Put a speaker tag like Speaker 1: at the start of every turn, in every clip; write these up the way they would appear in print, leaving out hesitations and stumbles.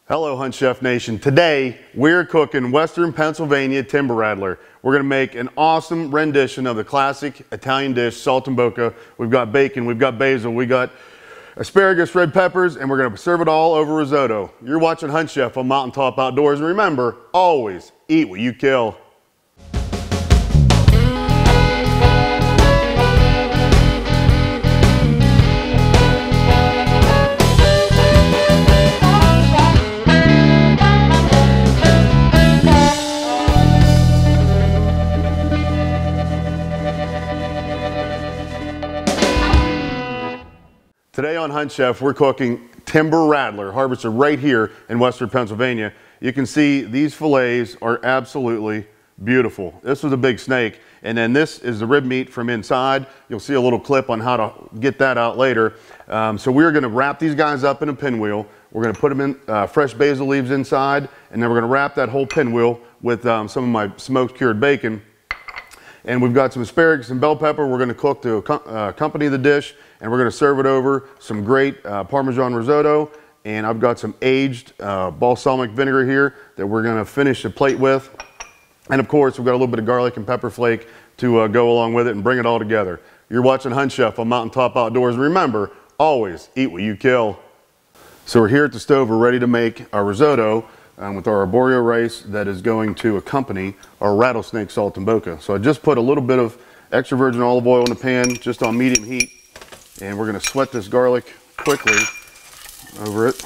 Speaker 1: Hello Hunt Chef Nation. Today we're cooking Western Pennsylvania timber rattler. We're going to make an awesome rendition of the classic Italian dish saltimbocca. We've got bacon, we've got basil, we got asparagus, red peppers, and we're going to serve it all over risotto. You're watching Hunt Chef on Mountaintop Outdoors, and remember, always eat what you kill. Today on Hunt Chef, we're cooking timber rattler, harvested right here in Western Pennsylvania. You can see these fillets are absolutely beautiful. This was a big snake, and then this is the rib meat from inside. You'll see a little clip on how to get that out later. So we're gonna wrap these guys up in a pinwheel. We're gonna put them in fresh basil leaves inside, and then we're gonna wrap that whole pinwheel with some of my smoked cured bacon. And we've got some asparagus and bell pepper we're going to cook to accompany the dish, and we're going to serve it over some great Parmesan risotto. And I've got some aged balsamic vinegar here that we're going to finish the plate with. And of course, we've got a little bit of garlic and pepper flake to go along with it and bring it all together. You're watching Hunt Chef on Mountaintop Outdoors. And remember, always eat what you kill. So we're here at the stove. We're ready to make our risotto with our arborio rice that is going to accompany our rattlesnake saltimbocca. So I just put a little bit of extra virgin olive oil in the pan, just on medium heat, and we're going to sweat this garlic quickly over it.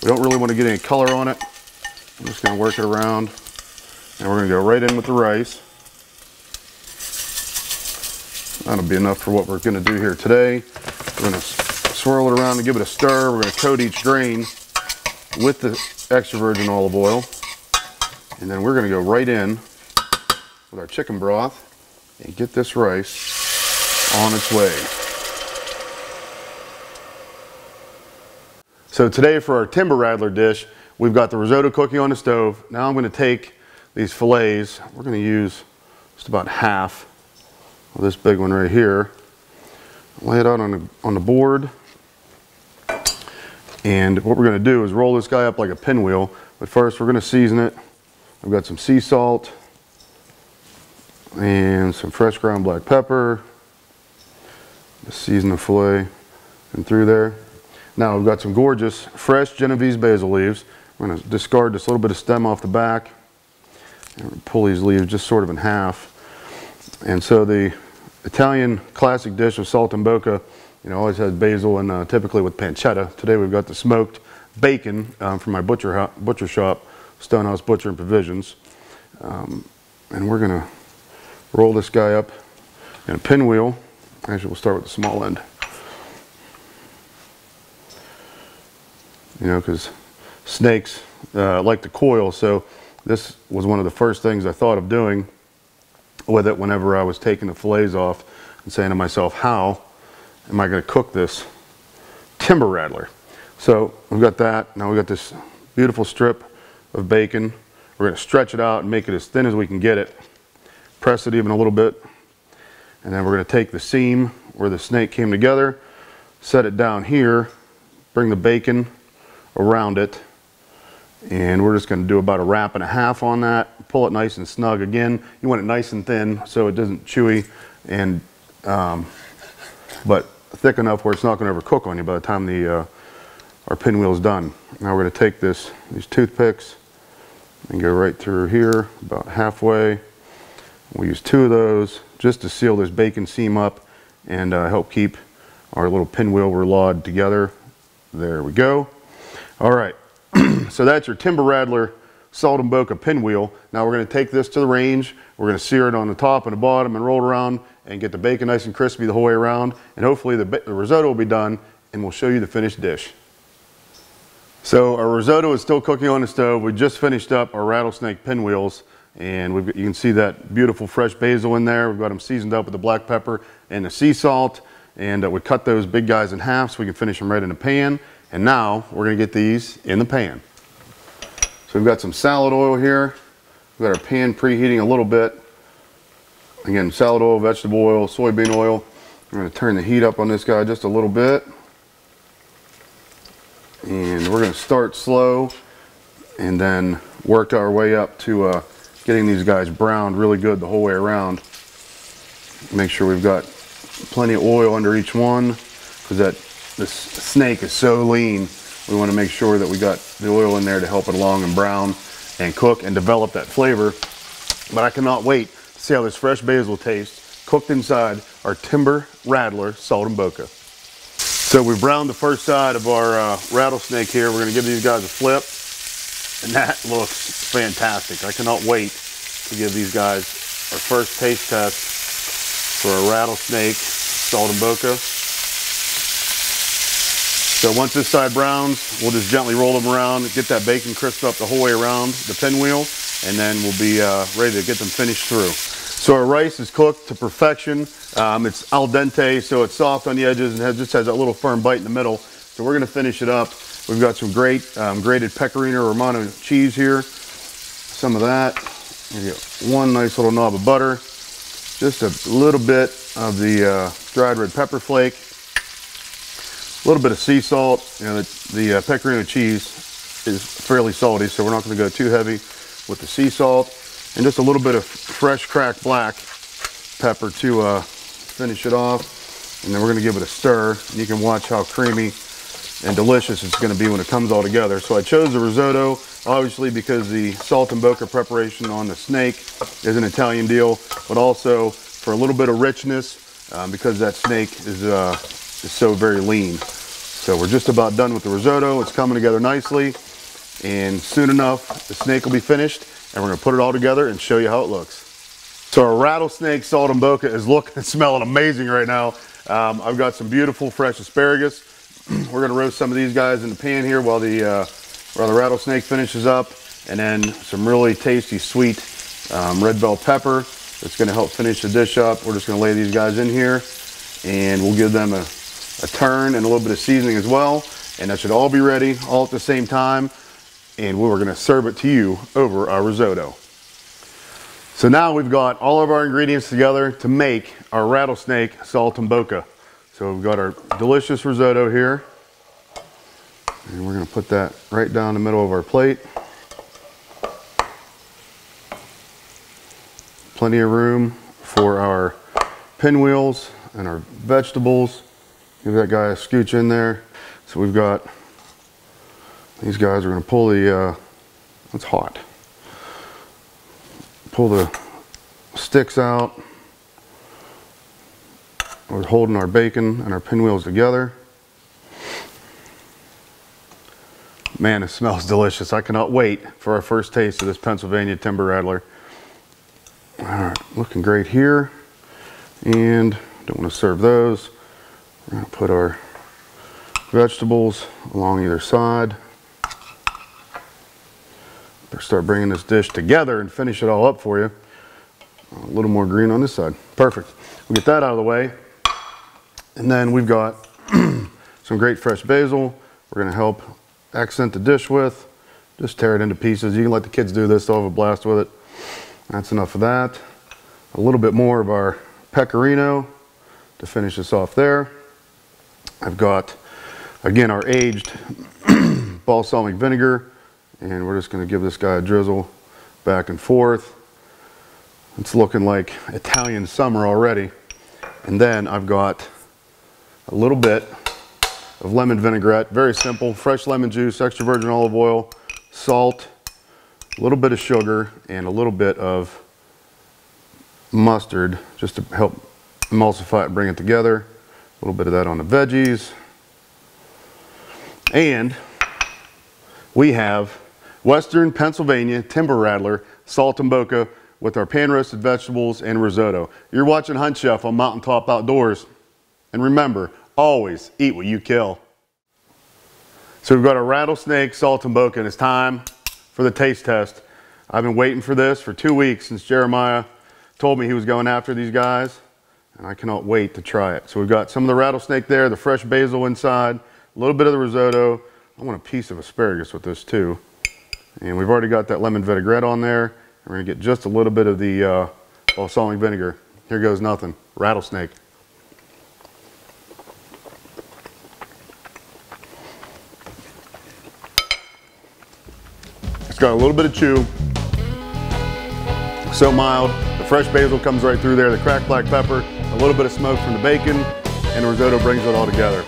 Speaker 1: We don't really want to get any color on it. I'm just going to work it around, and we're going to go right in with the rice. That'll be enough for what we're going to do here today. We're going to swirl it around and give it a stir. We're going to coat each grain with the extra virgin olive oil, and then we're going to go right in with our chicken broth and get this rice on its way. So today for our timber rattler dish, we've got the risotto cooking on the stove. Now I'm going to take these fillets. We're going to use just about half of this big one right here, lay it out on the board. And what we're going to do is roll this guy up like a pinwheel. But first we're going to season it. I've got some sea salt and some fresh ground black pepper. Just season the fillet and through there. Now we've got some gorgeous fresh Genovese basil leaves. We're going to discard this little bit of stem off the back and pull these leaves just sort of in half. And so the Italian classic dish of saltimbocca, you know, always has basil and typically with pancetta. Today we've got the smoked bacon from my butcher shop, Stonehouse Butcher and Provisions. And we're going to roll this guy up in a pinwheel. Actually, we'll start with the small end. You know, because snakes like to coil, so this was one of the first things I thought of doing with it whenever I was taking the fillets off and saying to myself, how am I going to cook this timber rattler? So we've got that. Now we've got this beautiful strip of bacon. We're going to stretch it out and make it as thin as we can get it. Press it even a little bit. And then we're going to take the seam where the snake came together, set it down here, bring the bacon around it, and we're just going to do about a wrap and a half on that. Pull it nice and snug. Again, you want it nice and thin so it doesn't chewy, and but thick enough where it's not going to overcook on you by the time our pinwheel is done. Now we're going to take these toothpicks and go right through here about halfway. We'll use 2 of those just to seal this bacon seam up and help keep our little pinwheel roulade together. There we go. All right, so that's your timber rattler saltimbocca pinwheel. Now we're going to take this to the range. We're going to sear it on the top and the bottom and roll it around and get the bacon nice and crispy the whole way around. And hopefully the risotto will be done, and we'll show you the finished dish. So our risotto is still cooking on the stove. We just finished up our rattlesnake pinwheels, and you can see that beautiful fresh basil in there. We've got them seasoned up with the black pepper and the sea salt, and we cut those big guys in half so we can finish them right in the pan. And now we're going to get these in the pan. So we've got some salad oil here. We've got our pan preheating a little bit. Again, salad oil, vegetable oil, soybean oil. I'm going to turn the heat up on this guy just a little bit. And we're going to start slow and then work our way up to getting these guys browned really good the whole way around. Make sure we've got plenty of oil under each one, because this snake is so lean. We want to make sure that we got the oil in there to help it along and brown and cook and develop that flavor. But I cannot wait to see how this fresh basil tastes cooked inside our Timber Rattler Saltimbocca. So we've browned the first side of our rattlesnake here. We're going to give these guys a flip, and that looks fantastic. I cannot wait to give these guys our first taste test for a rattlesnake Saltimbocca. So once this side browns, we'll just gently roll them around, get that bacon crisp up the whole way around the pinwheel, and then we'll be ready to get them finished through. So our rice is cooked to perfection. It's al dente, so it's soft on the edges and just has that little firm bite in the middle. So we're going to finish it up. We've got some great grated pecorino romano cheese here. Some of that. One nice little knob of butter. Just a little bit of the dried red pepper flake. A little bit of sea salt. You know, the pecorino cheese is fairly salty, so we're not going to go too heavy with the sea salt. And just a little bit of fresh cracked black pepper to finish it off. And then we're going to give it a stir. And you can watch how creamy and delicious it's going to be when it comes all together. So I chose the risotto, obviously, because the Saltimbocca preparation on the snake is an Italian deal, but also for a little bit of richness, because that snake is so very lean. So we're just about done with the risotto. It's coming together nicely, and soon enough the snake will be finished, and we're going to put it all together and show you how it looks. So our rattlesnake Saltimbocca is looking and smelling amazing right now. I've got some beautiful fresh asparagus. We're going to roast some of these guys in the pan here while the rattlesnake finishes up, and then some really tasty sweet red bell pepper that's going to help finish the dish up. We're just going to lay these guys in here, and we'll give them a turn and a little bit of seasoning as well, and that should all be ready all at the same time, and we're going to serve it to you over our risotto. So now we've got all of our ingredients together to make our rattlesnake Saltimbocca. So we've got our delicious risotto here, and we're going to put that right down the middle of our plate. Plenty of room for our pinwheels and our vegetables. Give that guy a scooch in there. So we've got these guys are going to pull the, it's hot. Pull the sticks out. We're holding our bacon and our pinwheels together. Man, it smells delicious. I cannot wait for our first taste of this Pennsylvania Timber Rattler. All right, looking great here. And don't want to serve those. We're going to put our vegetables along either side. Better start bringing this dish together and finish it all up for you. A little more green on this side. Perfect. We'll get that out of the way. And then we've got some great fresh basil. We're going to help accent the dish with. Just tear it into pieces. You can let the kids do this. They'll have a blast with it. That's enough of that. A little bit more of our pecorino to finish this off there. I've got, again, our aged balsamic vinegar, and we're just going to give this guy a drizzle back and forth. It's looking like Italian summer already. And then I've got a little bit of lemon vinaigrette, very simple, fresh lemon juice, extra virgin olive oil, salt, a little bit of sugar, and a little bit of mustard just to help emulsify it and bring it together. A little bit of that on the veggies. And we have Western Pennsylvania Timber Rattler Saltimbocca with our pan roasted vegetables and risotto. You're watching Hunt Chef on Mountaintop Outdoors. And remember, always eat what you kill. So we've got our rattlesnake Saltimbocca, and it's time for the taste test. I've been waiting for this for 2 weeks since Jeremiah told me he was going after these guys, and I cannot wait to try it. So we've got some of the rattlesnake there, the fresh basil inside, a little bit of the risotto. I want a piece of asparagus with this too. And we've already got that lemon vinaigrette on there. We're going to get just a little bit of the balsamic vinegar. Here goes nothing. Rattlesnake. It's got a little bit of chew, so mild. The fresh basil comes right through there, the cracked black pepper, a little bit of smoke from the bacon, and the risotto brings it all together.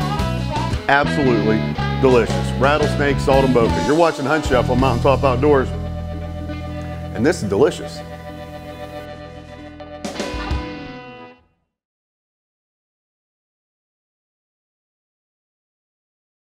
Speaker 1: Absolutely delicious. Rattlesnake Saltimbocca. You're watching Hunt Chef on Mountaintop Outdoors, and this is delicious.